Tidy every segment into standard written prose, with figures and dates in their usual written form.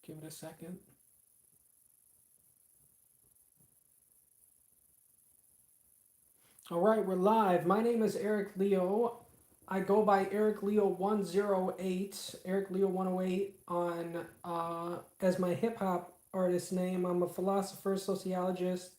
Give it a second. All right, we're live. My name is Eric Leo. I go by Eric Leo 108, Eric Leo 108 on as my hip hop artist name. I'm a philosopher, sociologist,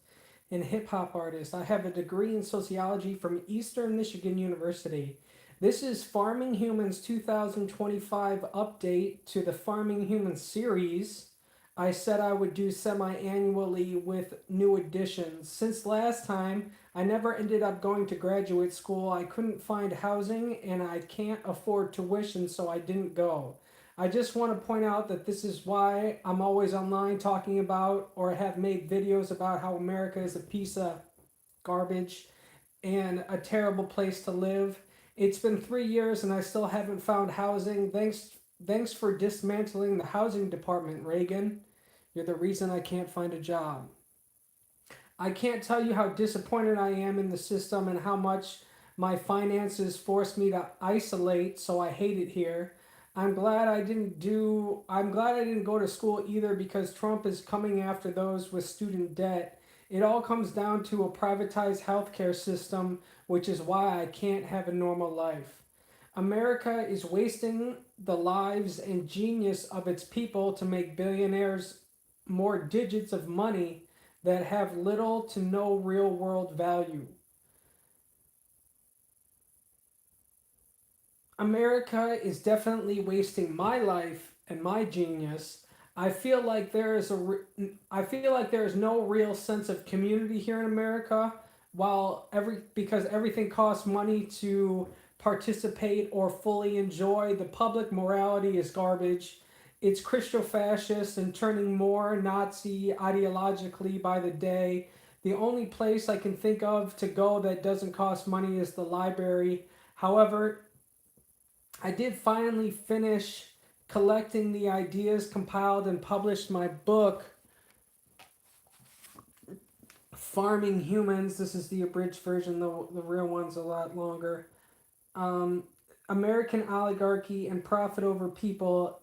and hip hop artist. I have a degree in sociology from Eastern Michigan University. This is Farming Humans 2025 update to the Farming Humans series. I said I would do semi-annually with new additions. Since last time, I never ended up going to graduate school. I couldn't find housing and I can't afford tuition, so I didn't go. I just want to point out that this is why I'm always online talking about or have made videos about how America is a piece of garbage and a terrible place to live. It's been 3 years and I still haven't found housing. Thanks for dismantling the housing department, Reagan. You're the reason I can't find a job. I can't tell you how disappointed I am in the system and how much my finances forced me to isolate, so I hate it here. I'm glad I didn't go to school either because Trump is coming after those with student debt. It all comes down to a privatized healthcare system, which is why I can't have a normal life. America is wasting the lives and genius of its people to make billionaires more digits of money that have little to no real world value. America is definitely wasting my life and my genius. I feel like I feel like there is no real sense of community here in America, while because everything costs money to participate or fully enjoy. The public morality is garbage. It's Christo-fascist and turning more Nazi ideologically by the day. The only place I can think of to go that doesn't cost money is the library. However, I did finally finish collecting the ideas, compiled and published my book, Farming Humans. This is the abridged version, the real one's a lot longer. Um, American Oligarchy and Profit Over People.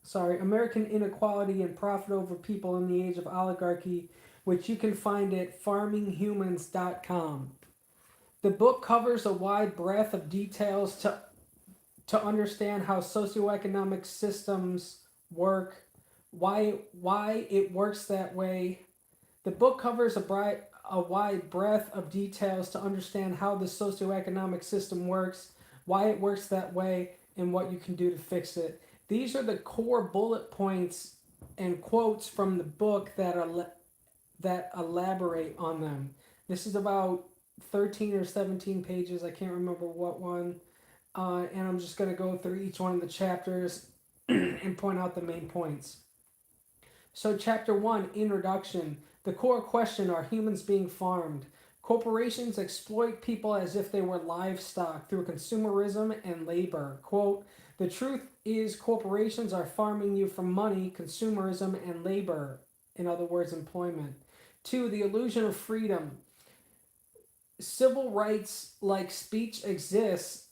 Sorry, American Inequality and Profit Over People in the Age of Oligarchy, which you can find at farminghumans.com. The book covers a wide breadth of details to understand how socioeconomic systems work, why it works that way. The book covers a wide breadth of details to understand how the socioeconomic system works, why it works that way, and what you can do to fix it. These are the core bullet points and quotes from the book that elaborate on them. This is about 13 or 17 pages. I can't remember what one. And I'm just going to go through each one of the chapters and point out the main points. So, Chapter 1, Introduction. The core question: are humans being farmed? Corporations exploit people as if they were livestock through consumerism and labor. Quote, the truth is, corporations are farming you for money, consumerism, and labor. In other words, employment. 2, the illusion of freedom. Civil rights like speech exists,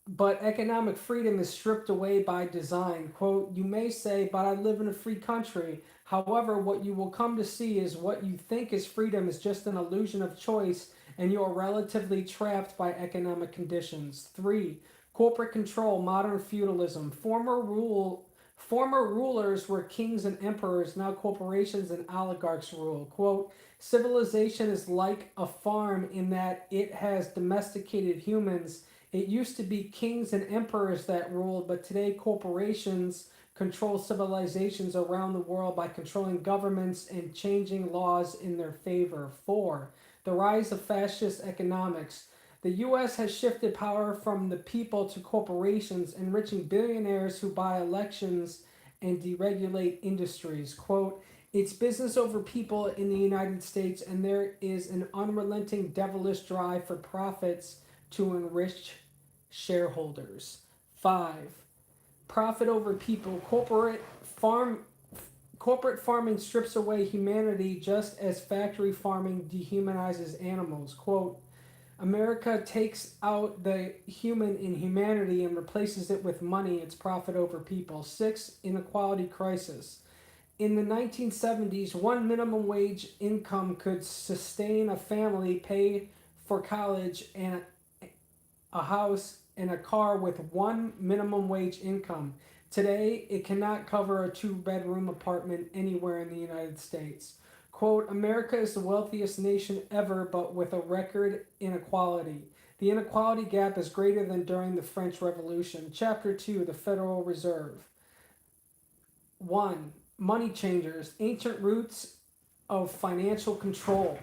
but economic freedom is stripped away by design. Quote, you may say, but I live in a free country. However, what you will come to see is what you think is freedom is just an illusion of choice, and you are relatively trapped by economic conditions. 3, corporate control, modern feudalism. Former rulers were kings and emperors, now corporations and oligarchs rule. Quote, civilization is like a farm in that it has domesticated humans. It used to be kings and emperors that ruled, but today corporations control civilizations around the world by controlling governments and changing laws in their favor. 4, the rise of fascist economics. The U.S. has shifted power from the people to corporations, enriching billionaires who buy elections and deregulate industries. Quote, it's business over people in the United States, and there is an unrelenting devilish drive for profits to enrich shareholders. 5, profit over people. Corporate farming strips away humanity just as factory farming dehumanizes animals. Quote, America takes out the human in humanity and replaces it with money, its profit over people. 6. Inequality crisis. In the 1970s, one minimum wage income could sustain a family, pay for college, and a house and a car with one minimum wage income. Today, it cannot cover a two-bedroom apartment anywhere in the United States. Quote, America is the wealthiest nation ever, but with a record inequality. The inequality gap is greater than during the French Revolution. Chapter 2, the Federal Reserve. 1. Money changers, ancient roots of financial control.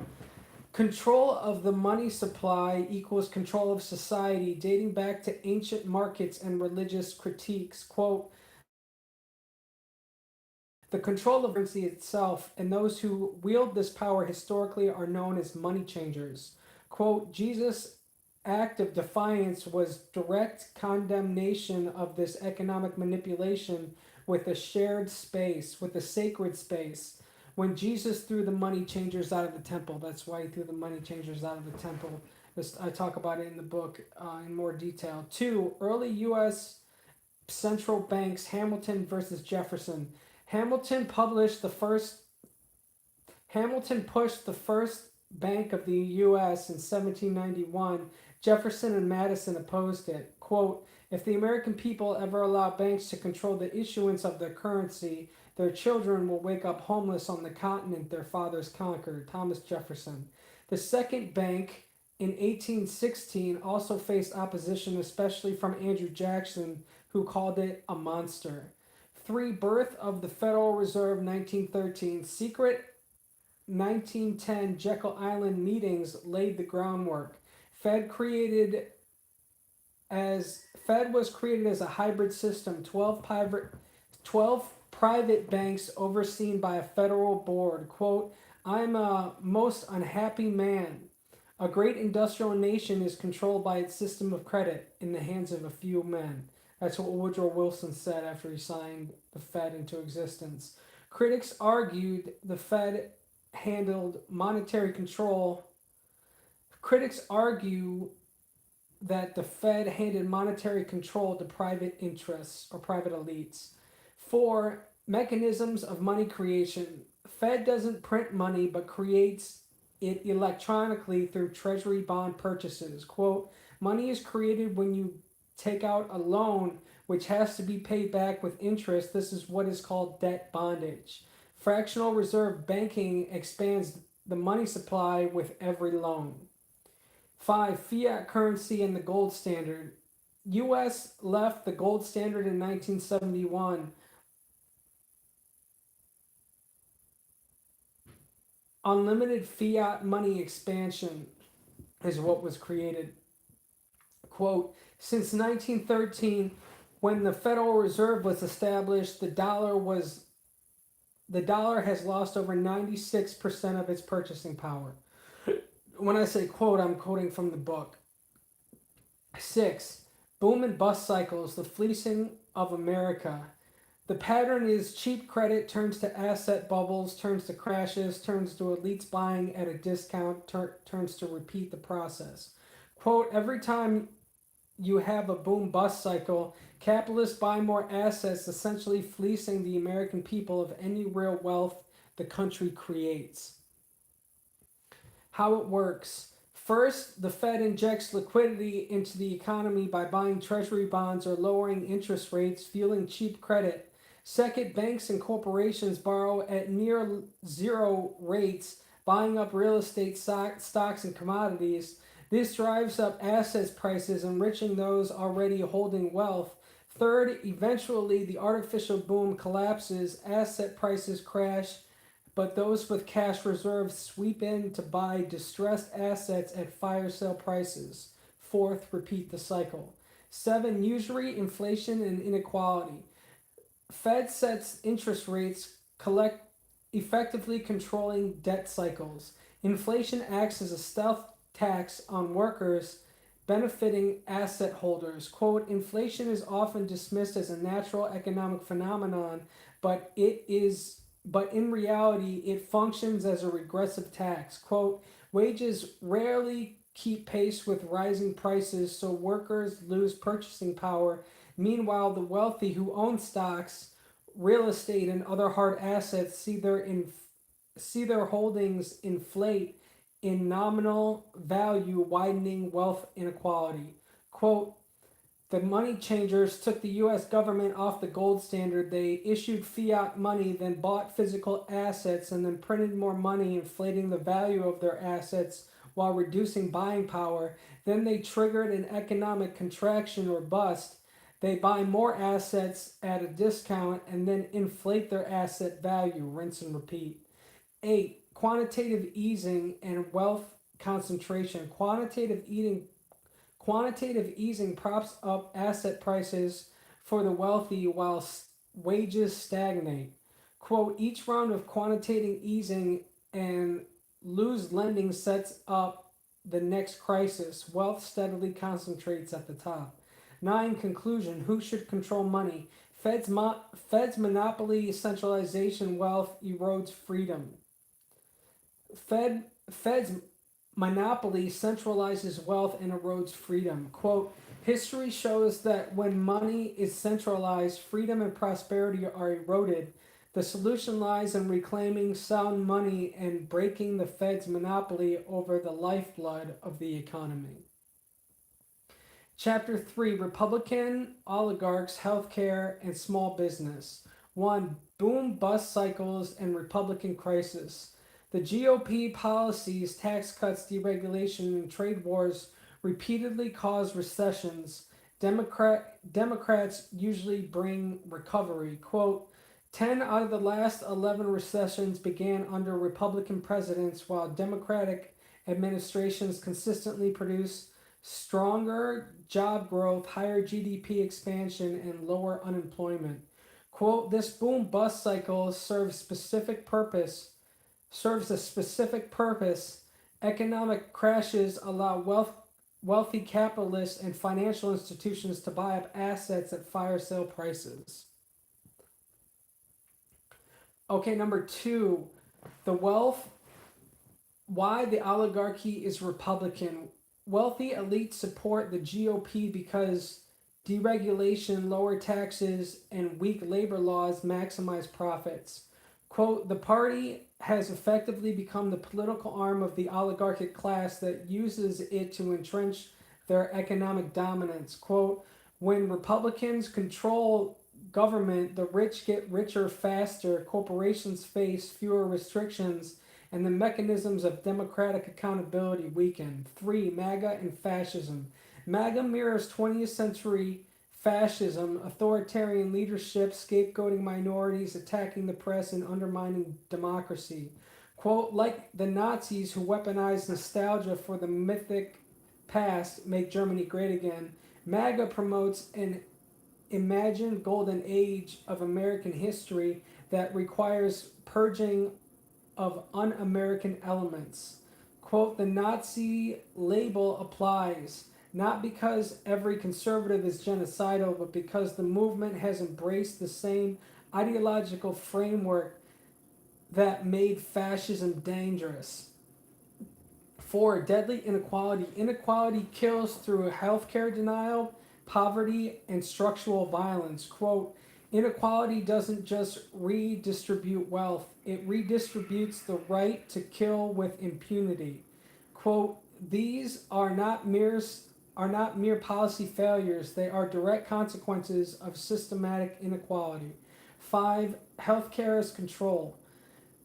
Control of the money supply equals control of society, dating back to ancient markets and religious critiques. Quote, the control of currency itself, and those who wield this power historically are known as money changers. Quote, Jesus' act of defiance was direct condemnation of this economic manipulation with a shared space, with a sacred space. When Jesus threw the money changers out of the temple, that's why he threw the money changers out of the temple. I talk about it in the book in more detail. 2. Early U.S. central banks, Hamilton versus Jefferson. Hamilton published the first Hamilton pushed the first Bank of the U.S. in 1791. Jefferson and Madison opposed it. Quote, if the American people ever allow banks to control the issuance of their currency, their children will wake up homeless on the continent their fathers conquered. Thomas Jefferson. The second bank in 1816 also faced opposition, especially from Andrew Jackson, who called it a monster. 3. Birth of the Federal Reserve 1913. Secret 1910 Jekyll Island meetings laid the groundwork. Fed was created as a hybrid system, 12 private banks overseen by a federal board. Quote, I'm a most unhappy man. A great industrial nation is controlled by its system of credit in the hands of a few men. That's what Woodrow Wilson said after he signed the Fed into existence. Critics argued the Fed handled monetary control. Critics argue that the Fed handed monetary control to private interests or private elites. 4. Mechanisms of money creation. Fed doesn't print money but creates it electronically through treasury bond purchases. Quote, money is created when you take out a loan which has to be paid back with interest. This is what is called debt bondage. Fractional reserve banking expands the money supply with every loan. 5. Fiat currency and the gold standard. U.S. left the gold standard in 1971. Unlimited fiat money expansion is what was created. Quote, since 1913, when the Federal Reserve was established, the dollar has lost over 96% of its purchasing power. When I say quote, I'm quoting from the book. 6. Boom and bust cycles, the fleecing of America. The pattern is cheap credit turns to asset bubbles, turns to crashes, turns to elites buying at a discount, turns to repeat the process. Quote, every time you have a boom bust cycle, capitalists buy more assets, essentially fleecing the American people of any real wealth the country creates. How it works. First, the Fed injects liquidity into the economy by buying treasury bonds or lowering interest rates, fueling cheap credit. Second, banks and corporations borrow at near zero rates, buying up real estate stocks and commodities. This drives up assets prices, enriching those already holding wealth. Third, eventually the artificial boom collapses, asset prices crash, but those with cash reserves sweep in to buy distressed assets at fire sale prices. Fourth, repeat the cycle. 7. Usury, inflation, and inequality. Fed sets interest rates, effectively controlling debt cycles. Inflation acts as a stealth tax on workers, benefiting asset holders. Quote, inflation is often dismissed as a natural economic phenomenon, but in reality, it functions as a regressive tax. Quote, wages rarely keep pace with rising prices, so workers lose purchasing power. Meanwhile, the wealthy who own stocks, real estate, and other hard assets see their holdings inflate in nominal value, widening wealth inequality. Quote, the money changers took the US government off the gold standard. They issued fiat money, then bought physical assets, and then printed more money, inflating the value of their assets while reducing buying power. Then they triggered an economic contraction or bust. They buy more assets at a discount and then inflate their asset value. Rinse and repeat. 8. Quantitative easing and wealth concentration. Quantitative easing props up asset prices for the wealthy while wages stagnate. Quote, each round of quantitative easing and loose lending sets up the next crisis. Wealth steadily concentrates at the top. 9. Conclusion. Who should control money? Fed's monopoly centralization wealth erodes freedom. Fed's monopoly centralizes wealth and erodes freedom. Quote, history shows that when money is centralized, freedom and prosperity are eroded. The solution lies in reclaiming sound money and breaking the Fed's monopoly over the lifeblood of the economy. Chapter 3, Republican Oligarchs, Healthcare, and Small Business. 1. Boom bust cycles and Republican crisis. The GOP policies, tax cuts, deregulation, and trade wars repeatedly cause recessions. Democrats usually bring recovery. Quote, 10 out of the last 11 recessions began under Republican presidents, while Democratic administrations consistently produce stronger job growth, higher GDP expansion, and lower unemployment. Quote, this boom bust cycle serves a specific purpose. Economic crashes allow wealthy capitalists and financial institutions to buy up assets at fire sale prices. Okay, number 2, why the oligarchy is Republican. Wealthy elites support the GOP because deregulation, lower taxes, and weak labor laws maximize profits. Quote, the party has effectively become the political arm of the oligarchic class that uses it to entrench their economic dominance. Quote, when Republicans control government, the rich get richer faster, corporations face fewer restrictions, and the mechanisms of democratic accountability weaken. 3. MAGA and fascism. MAGA mirrors 20th century fascism, authoritarian leadership, scapegoating minorities, attacking the press, and undermining democracy. Quote, like the Nazis who weaponized nostalgia for the mythic past, make Germany great again, MAGA promotes an imagined golden age of American history that requires purging of un-American elements. Quote, the Nazi label applies, not because every conservative is genocidal, but because the movement has embraced the same ideological framework that made fascism dangerous. 4. Deadly inequality. Inequality kills through healthcare denial, poverty, and structural violence. Quote, inequality doesn't just redistribute wealth, it redistributes the right to kill with impunity. Quote, these are not mere policy failures, they are direct consequences of systematic inequality. 5. Healthcare is control.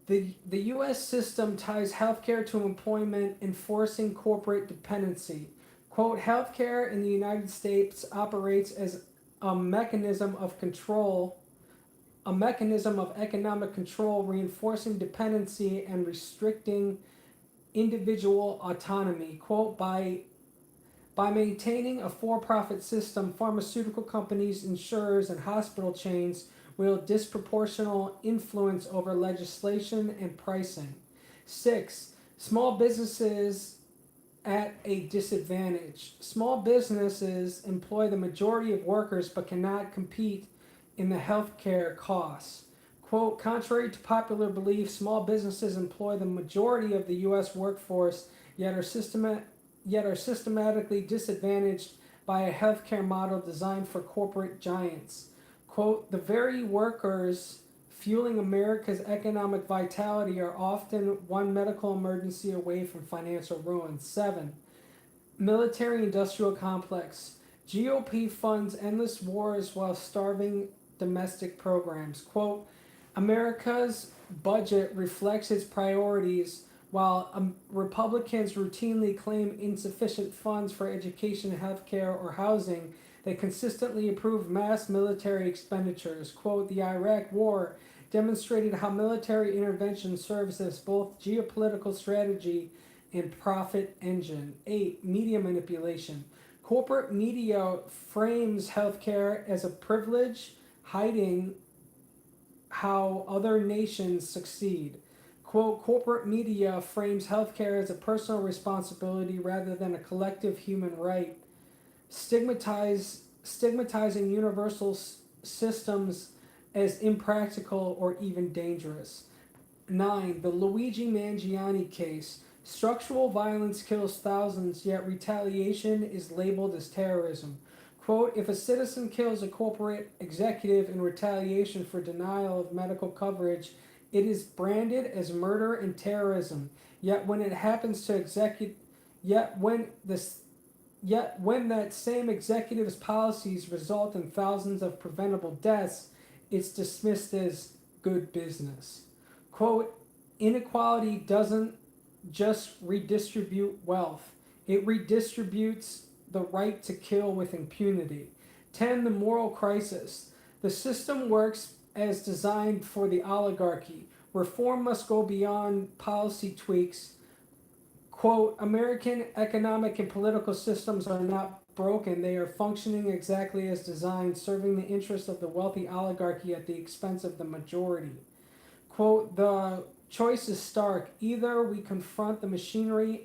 The U.S. system ties healthcare to employment, enforcing corporate dependency. Quote, healthcare in the United States operates as a mechanism of control, a mechanism of economic control, reinforcing dependency and restricting individual autonomy. Quote, by maintaining a for-profit system, pharmaceutical companies, insurers, and hospital chains wield disproportional influence over legislation and pricing. 6. Small businesses at a disadvantage. Small businesses employ the majority of workers but cannot compete in the healthcare costs. Quote, contrary to popular belief, small businesses employ the majority of the U.S. workforce, yet are yet are systematically disadvantaged by a healthcare model designed for corporate giants. Quote, the very workers fueling America's economic vitality are often one medical emergency away from financial ruin. 7. Military industrial complex. GOP funds endless wars while starving domestic programs. Quote, America's budget reflects its priorities while Republicans routinely claim insufficient funds for education, healthcare, or housing. They consistently approve mass military expenditures. Quote, the Iraq War demonstrated how military intervention serves as both geopolitical strategy and profit engine. 8. Media manipulation. Corporate media frames healthcare as a privilege, hiding how other nations succeed. Quote, corporate media frames healthcare as a personal responsibility rather than a collective human right, stigmatizing universal systems as impractical or even dangerous. 9. The Luigi Mangiani case. Structural violence kills thousands, yet retaliation is labeled as terrorism. Quote, if a citizen kills a corporate executive in retaliation for denial of medical coverage, it is branded as murder and terrorism. Yet when it happens to yet when that same executive's policies result in thousands of preventable deaths, it's dismissed as good business. Quote, inequality doesn't just redistribute wealth, it redistributes the right to kill with impunity. 10. The moral crisis. The system works as designed for the oligarchy. Reform must go beyond policy tweaks. Quote, American economic and political systems are not broken. They are functioning exactly as designed, serving the interests of the wealthy oligarchy at the expense of the majority. Quote, the choice is stark. Either we confront the machinery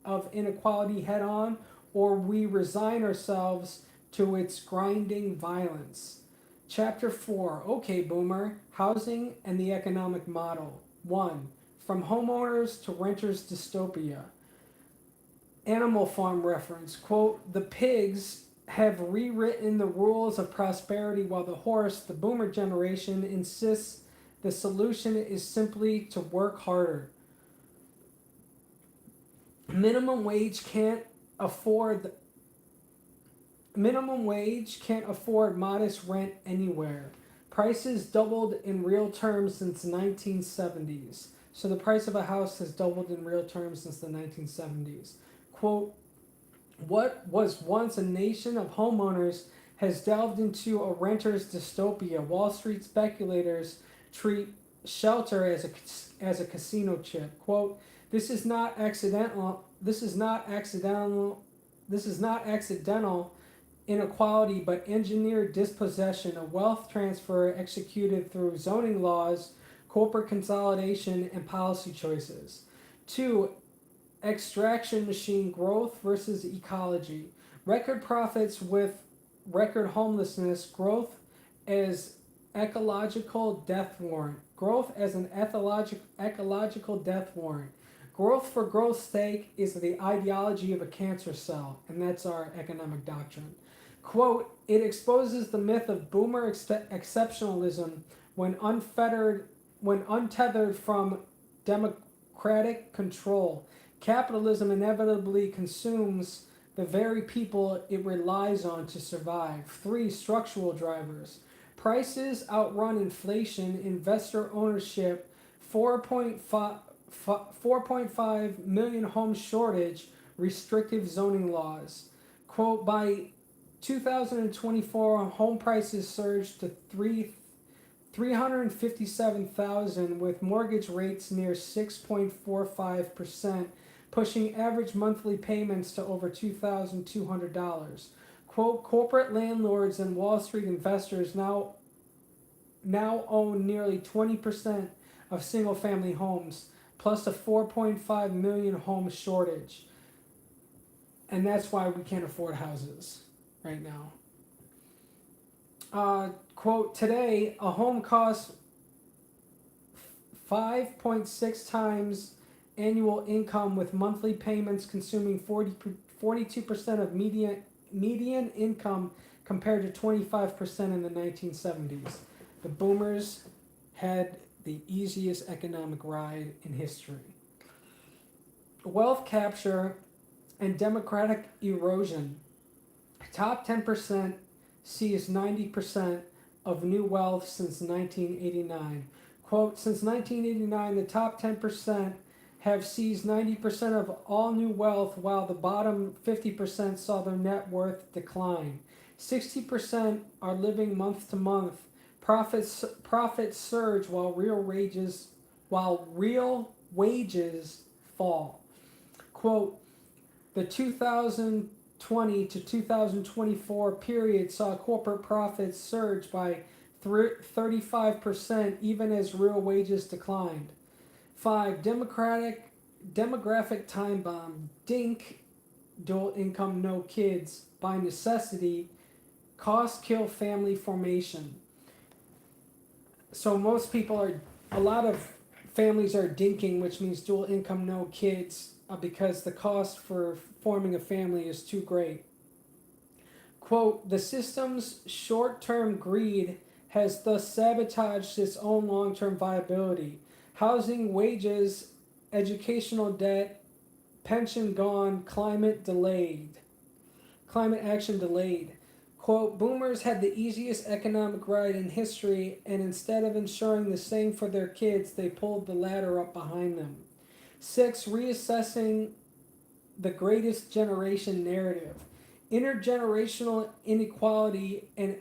of inequality head on, or we resign ourselves to its grinding violence. Chapter 4. Okay, Boomer. Housing and the economic model. 1. From homeowners to renters dystopia. Animal Farm reference. Quote, the pigs have rewritten the rules of prosperity while the horse, the boomer generation, insists the solution is simply to work harder. Minimum wage can't afford modest rent anywhere. Prices doubled in real terms since the 1970s. So the price of a house has doubled in real terms since the 1970s. Quote, what was once a nation of homeowners has delved into a renter's dystopia. Wall Street speculators treat shelter as a casino chip. Quote, this is not accidental inequality, but engineered dispossession, a wealth transfer executed through zoning laws, corporate consolidation, and policy choices. 2. Extraction machine growth versus ecology. Record profits with record homelessness, growth as ecological death warrant. Growth as an ecological death warrant. Growth for growth's sake is the ideology of a cancer cell, and that's our economic doctrine. Quote, it exposes the myth of boomer exceptionalism when untethered from democratic control. Capitalism inevitably consumes the very people it relies on to survive. 3. Structural drivers. Prices outrun inflation, investor ownership, 4.5 million home shortage, restrictive zoning laws. Quote, by 2024, home prices surged to 357,000 with mortgage rates near 6.45%, pushing average monthly payments to over $2,200. Quote, corporate landlords and Wall Street investors now own nearly 20% of single-family homes, plus a 4.5 million home shortage. And that's why we can't afford houses right now. Quote, today, a home costs 5.6 times annual income, with monthly payments consuming 42% of median income compared to 25% in the 1970s. The boomers had the easiest economic ride in history. Wealth capture and democratic erosion. Top 10% sees 90% of new wealth since 1989. Quote, since 1989, the top 10% have seized 90% of all new wealth, while the bottom 50% saw their net worth decline. 60% are living month to month. Profits surge while real wages fall. Quote, the 2020 to 2024 period saw corporate profits surge by 35% even as real wages declined. 5. Demographic time bomb. DINK, dual income, no kids, by necessity, cost kill family formation. So a lot of families are dinking, which means dual income, no kids, because the cost for forming a family is too great. Quote, the system's short-term greed has thus sabotaged its own long-term viability. Housing, wages, educational debt, pension gone, climate action delayed. Quote, boomers had the easiest economic ride in history, and instead of ensuring the same for their kids, they pulled the ladder up behind them. 6. Reassessing the greatest generation narrative. Intergenerational inequality and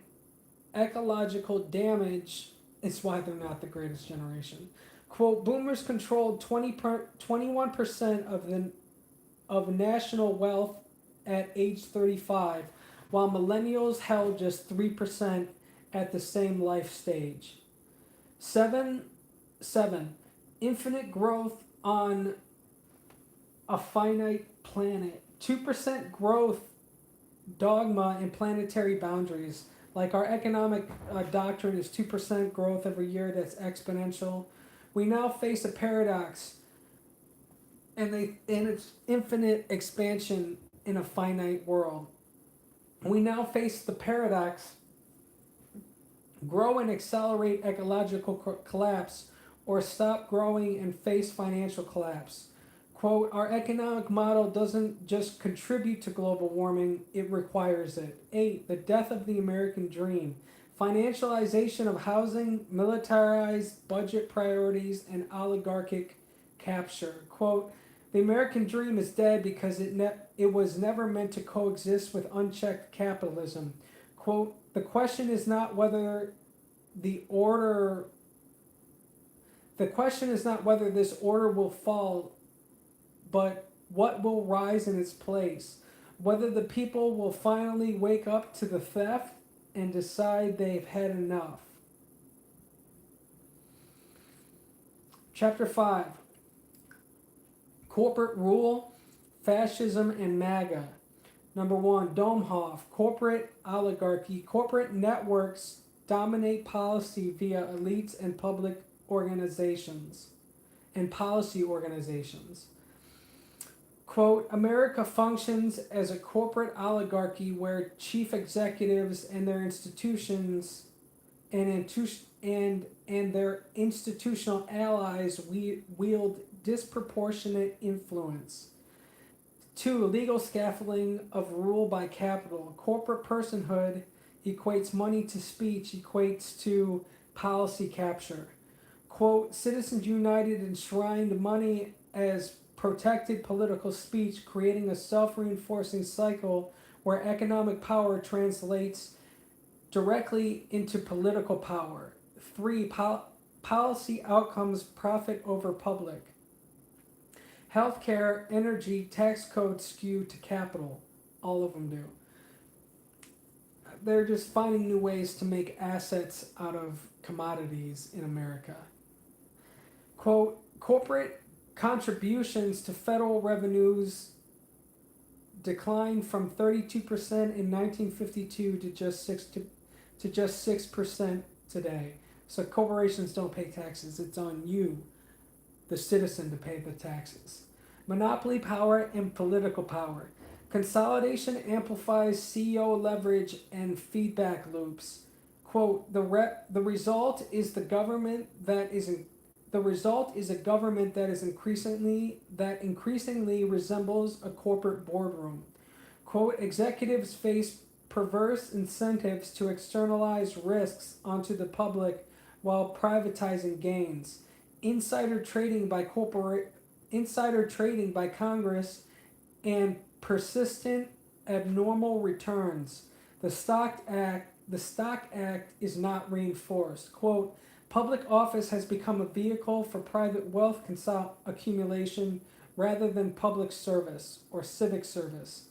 ecological damage is why they're not the greatest generation. Quote, boomers controlled 21% of national wealth at age 35, while millennials held just 3% at the same life stage. 7. Infinite growth on a finite planet. 2% growth dogma and planetary boundaries. Like our economic doctrine is 2% growth every year, that's exponential. We now face a paradox, and it's infinite expansion in a finite world. We now face the paradox: grow and accelerate ecological collapse, or stop growing and face financial collapse. Quote, our economic model doesn't just contribute to global warming, it requires it. 8. The death of the American dream. Financialization of housing, militarized budget priorities, and oligarchic capture. Quote, the American dream is dead because it was never meant to coexist with unchecked capitalism. Quote, the question is not whether this order will fall, but what will rise in its place. Whether the people will finally wake up to the theft and decide they've had enough. Chapter 5. Corporate rule, fascism, and MAGA. Number 1, Domhoff, corporate oligarchy. Corporate networks dominate policy via elites and public organizations and policy organizations. Quote, America functions as a corporate oligarchy where chief executives and their institutions and their institutional allies wield disproportionate influence. 2. Legal scaffolding of rule by capital. Corporate personhood equates money to speech, equates to policy capture. Quote, Citizens United enshrined money as protected political speech, creating a self-reinforcing cycle where economic power translates directly into political power. 3. Policy outcomes profit over public. Healthcare, energy, tax codes skew to capital. All of them do. They're just finding new ways to make assets out of commodities in America. Quote, corporate contributions to federal revenues declined from 32% in 1952 to just 6% today. So corporations don't pay taxes. It's on you. the citizen to pay the taxes. Monopoly power and political power. Consolidation amplifies CEO leverage and feedback loops. Quote, the result is the result is a government that increasingly resembles a corporate boardroom. Quote, executives face perverse incentives to externalize risks onto the public while privatizing gains. Insider trading by corporate insider trading by Congress and persistent abnormal returns. The Stock Act is not reinforced. Quote, public office has become a vehicle for private wealth accumulation rather than public service or civic service.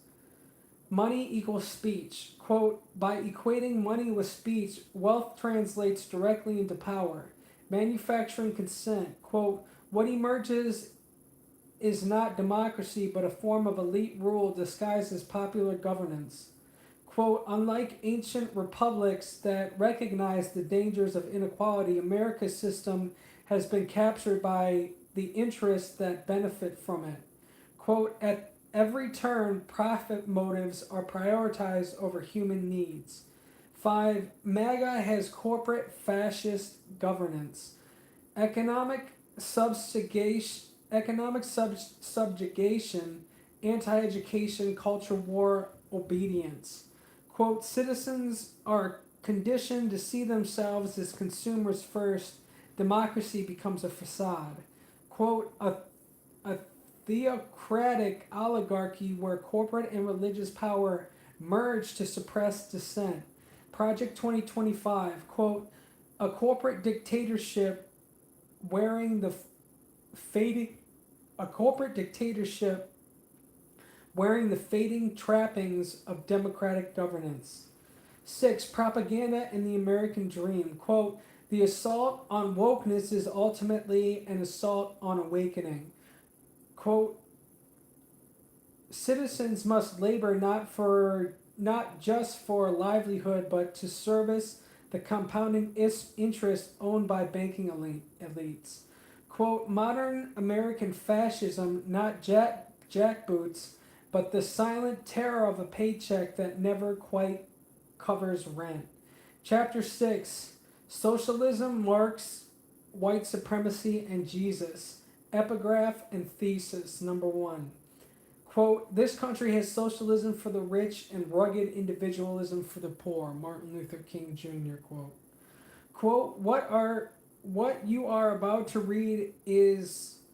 Money equals speech. Quote, by equating money with speech, wealth translates directly into power. Manufacturing consent. Quote, what emerges is not democracy but a form of elite rule disguised as popular governance. Quote, unlike ancient republics that recognized the dangers of inequality, America's system has been captured by the interests that benefit from it. Quote, at every turn, profit motives are prioritized over human needs. 5. MAGA has corporate fascist governance. Economic subjugation, anti-education, culture war, obedience. Quote, citizens are conditioned to see themselves as consumers first. Democracy becomes a facade. Quote, a theocratic oligarchy where corporate and religious power merge to suppress dissent. Project 2025, quote, a corporate dictatorship wearing the fading a corporate dictatorship wearing the fading trappings of democratic governance. 6. Propaganda and the American dream. Quote, the assault on wokeness is ultimately an assault on awakening. Quote, citizens must labor not just for livelihood but to service the compounding interest owned by banking elites. Quote, modern American fascism, not jackboots, but the silent terror of a paycheck that never quite covers rent. Chapter 6, Socialism, Marx, White Supremacy, and Jesus. Epigraph and thesis. Number 1. Quote, this country has socialism for the rich and rugged individualism for the poor. Martin Luther King Jr. Quote. Quote, what you are about to read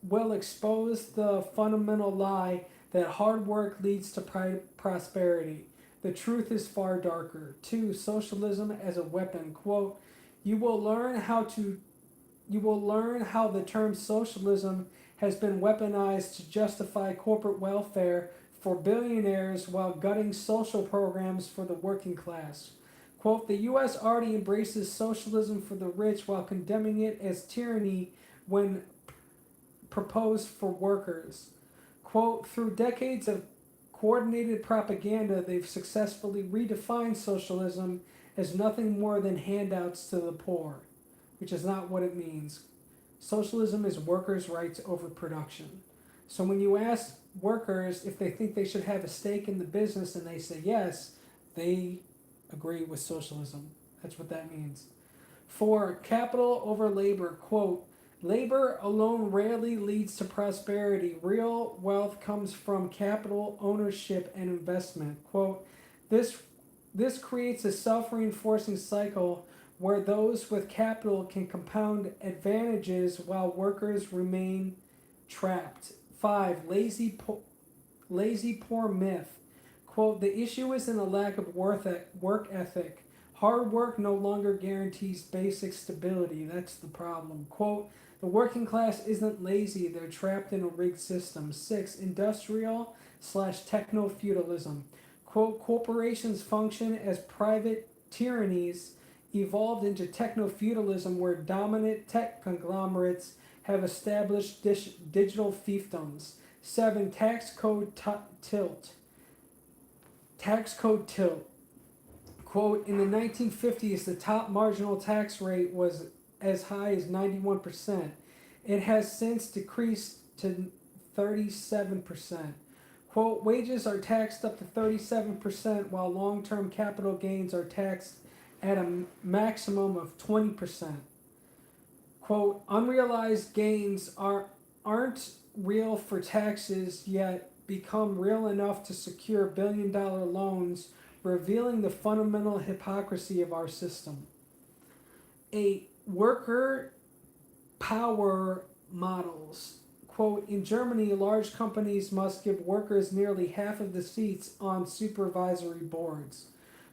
will expose the fundamental lie that hard work leads to prosperity. The truth is far darker. 2. Socialism as a weapon. Quote, you will learn how the term socialism has been weaponized to justify corporate welfare for billionaires while gutting social programs for the working class. Quote, the U.S. already embraces socialism for the rich while condemning it as tyranny when proposed for workers. Quote, through decades of coordinated propaganda, they've successfully redefined socialism as nothing more than handouts to the poor, which is not what it means. Socialism is workers' rights over production. So when you ask workers if they think they should have a stake in the business and they say yes, they agree with socialism. That's what that means. 4. Capital over labor. Quote, labor alone rarely leads to prosperity. Real wealth comes from capital ownership and investment. Quote, this creates a self-reinforcing cycle where those with capital can compound advantages while workers remain trapped. 5. Lazy poor myth. Quote, the issue isn't a lack of work ethic. Hard work no longer guarantees basic stability. That's the problem. Quote, the working class isn't lazy. They're trapped in a rigged system. 6. Industrial/techno-feudalism. Quote, corporations function as private tyrannies evolved into techno-feudalism where dominant tech conglomerates have established digital fiefdoms. 7. Tax code tilt. Quote, in the 1950s, the top marginal tax rate was as high as 91%. It has since decreased to 37%. Quote, wages are taxed up to 37%, while long term capital gains are taxed at a maximum of 20%. Quote, unrealized gains aren't real for taxes yet become real enough to secure billion-dollar loans, revealing the fundamental hypocrisy of our system. 8. Worker power models. Quote, in Germany, large companies must give workers nearly half of the seats on supervisory boards.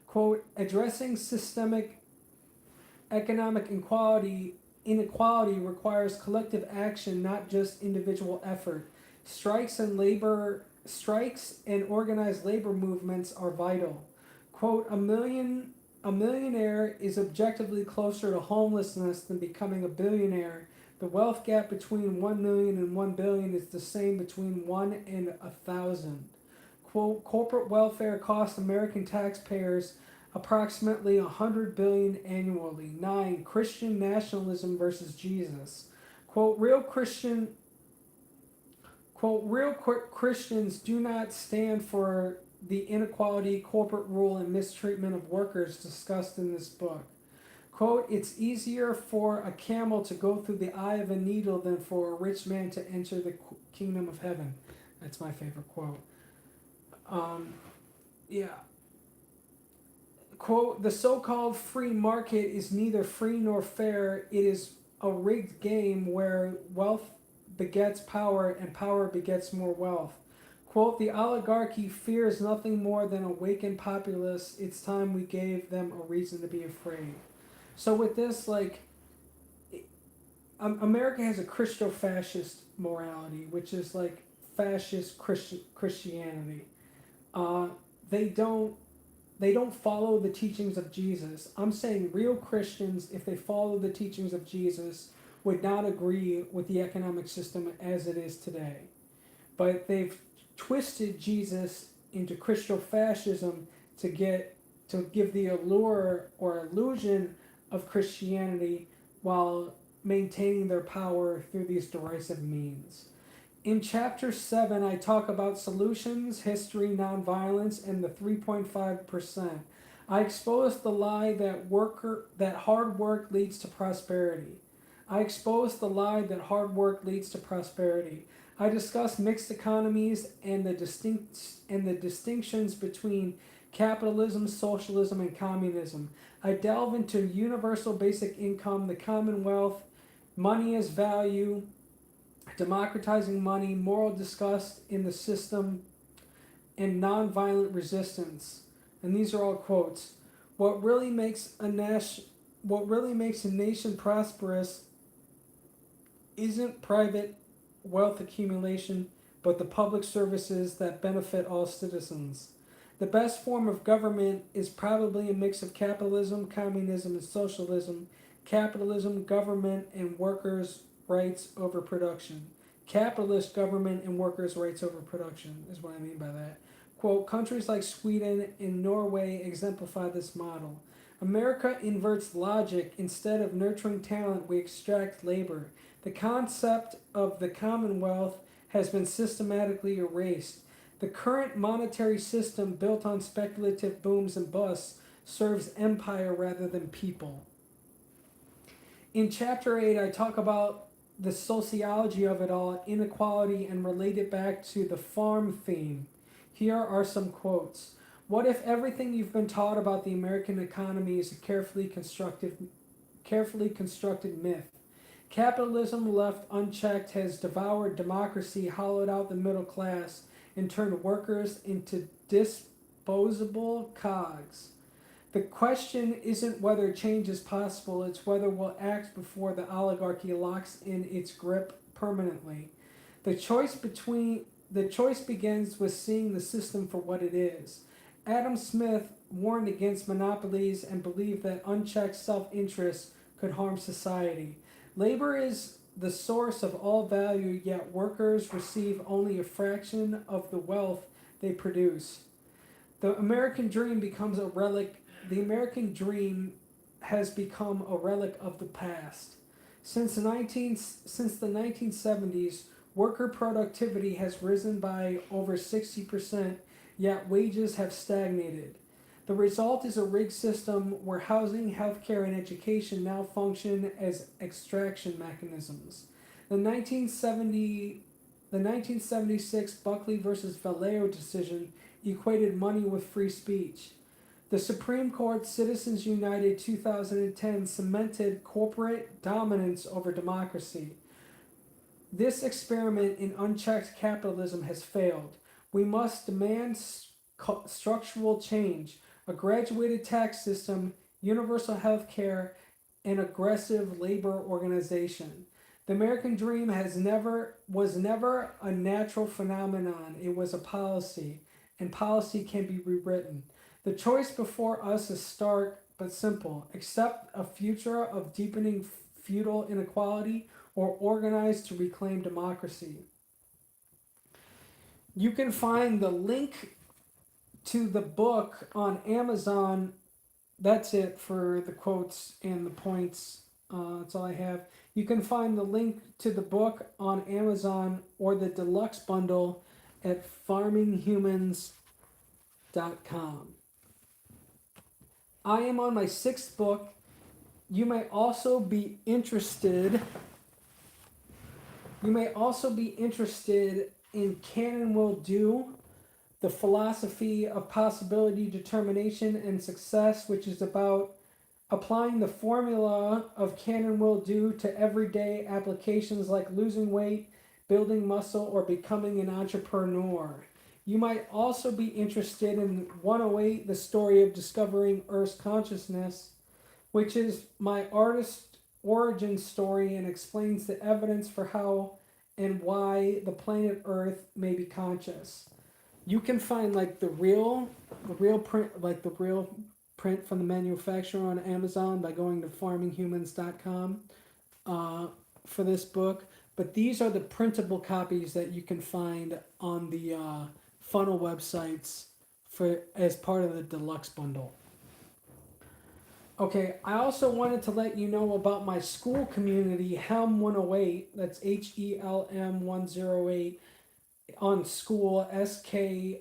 Quote, addressing systemic economic inequality requires collective action, not just individual effort. Strikes and organized labor movements are vital. Quote, a millionaire is objectively closer to homelessness than becoming a billionaire. The wealth gap between 1 million and 1 billion is the same between 1 and 1,000. Quote, corporate welfare costs American taxpayers approximately 100 billion annually. 9. Christian nationalism versus Jesus. Quote, real Christians do not stand for the inequality, corporate rule, and mistreatment of workers discussed in this book. Quote, it's easier for a camel to go through the eye of a needle than for a rich man to enter the kingdom of heaven. That's my favorite quote. Yeah. Quote, the so-called free market is neither free nor fair. It is a rigged game where wealth begets power and power begets more wealth. Quote, the oligarchy fears nothing more than a wakened populace. It's time we gave them a reason to be afraid. So with this, like, America has a Christo-fascist morality, which is like fascist Christianity. They don't follow the teachings of Jesus. I'm saying real Christians, if they follow the teachings of Jesus, would not agree with the economic system as it is today. But they've twisted Jesus into Christo-fascism to give the allure or illusion of Christianity while maintaining their power through these derisive means. In chapter 7, I talk about solutions, history, nonviolence, and the 3.5%. I expose the lie that hard work leads to prosperity. I discuss mixed economies and the distinctions between capitalism, socialism, and communism. I delve into universal basic income, the Commonwealth, money as value, democratizing money, moral disgust in the system, and nonviolent resistance. And these are all quotes. What really makes a nation prosperous isn't private wealth accumulation, but the public services that benefit all citizens. The best form of government is probably a mix of capitalism, communism, and socialism. Capitalism, government, and workers' rights over production. Capitalist government and workers' rights over production is what I mean by that. Quote, countries like Sweden and Norway exemplify this model. America inverts logic. Instead of nurturing talent, we extract labor. The concept of the Commonwealth has been systematically erased. The current monetary system, built on speculative booms and busts, serves empire rather than people. In chapter 8, I talk about the sociology of it all, inequality, and relate it back to the farm theme. Here are some quotes. What if everything you've been taught about the American economy is a carefully constructed myth? Capitalism left unchecked has devoured democracy, hollowed out the middle class, and turned workers into disposable cogs. The question isn't whether change is possible, it's whether we'll act before the oligarchy locks in its grip permanently. The choice begins with seeing the system for what it is. Adam Smith warned against monopolies and believed that unchecked self-interest could harm society. Labor is the source of all value, yet workers receive only a fraction of the wealth they produce. The American dream has become a relic of the past. Since the 1970s, worker productivity has risen by over 60%, yet wages have stagnated. The result is a rigged system where housing, healthcare, and education now function as extraction mechanisms. The 1970 the 1976 Buckley versus Vallejo decision equated money with free speech. The Supreme Court Citizens United 2010 cemented corporate dominance over democracy. This experiment in unchecked capitalism has failed. We must demand structural change, a graduated tax system, universal health care, and aggressive labor organization. The American dream was never a natural phenomenon. It was a policy, and policy can be rewritten. The choice before us is stark but simple. Accept a future of deepening feudal inequality or organize to reclaim democracy. You can find the link to the book on Amazon. That's it for the quotes and the points. That's all I have. You can find the link to the book on Amazon or the deluxe bundle at farminghumans.com. I am on my 6th book. You may also be interested in Can and Will Do, the philosophy of possibility, determination, and success, which is about applying the formula of can and will do to everyday applications like losing weight, building muscle, or becoming an entrepreneur. You might also be interested in 108, the story of discovering Earth's consciousness, which is my artist origin story and explains the evidence for how and why the planet Earth may be conscious. You can find like the real print from the manufacturer on Amazon by going to farminghumans.com for this book. But these are the printable copies that you can find on the funnel websites for as part of the deluxe bundle. Okay, I also wanted to let you know about my school community, Helm 108. That's HELM 108 on school, SKOOL.com.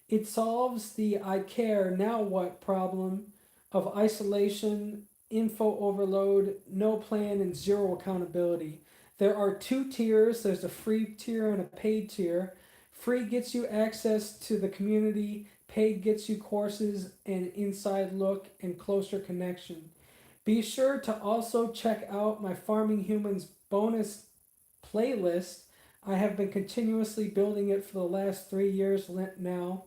It solves the I care, now what problem of isolation, info overload, no plan, and zero accountability. There are 2 tiers. There's a free tier and a paid tier. Free gets you access to the community. Paid gets you courses and inside look and closer connection. Be sure to also check out my Farming Humans bonus playlist. I have been continuously building it for the last 3 years now.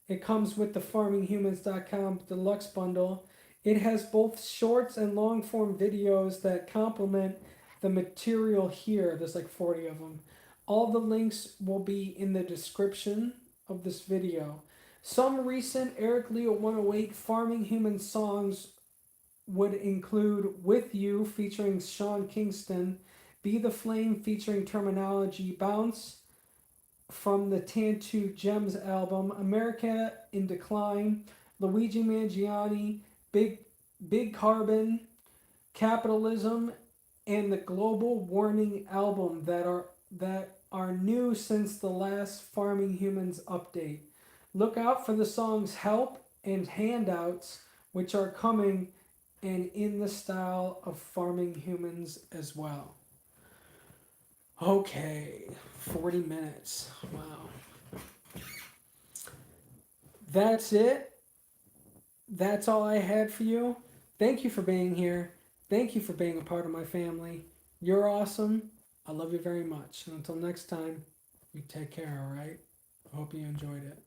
It comes with the farminghumans.com deluxe bundle. It has both shorts and long form videos that complement the material here. There's like 40 of them. All the links will be in the description of this video. Some recent Eric Leo 108 Farming Human songs would include With You featuring Sean Kingston, Be the Flame featuring Terminology, Bounce from the Tantu Gems album, America in Decline, Luigi Mangiani, Big Carbon, Capitalism, and the Global Warning album that are new since the last Farming Humans update. Look out for the songs Help and Handouts, which are coming and in the style of Farming Humans as well. Okay, 40 minutes. Wow. That's it. That's all I had for you. Thank you for being here. Thank you for being a part of my family. You're awesome. I love you very much. And until next time, you take care, all right? I hope you enjoyed it.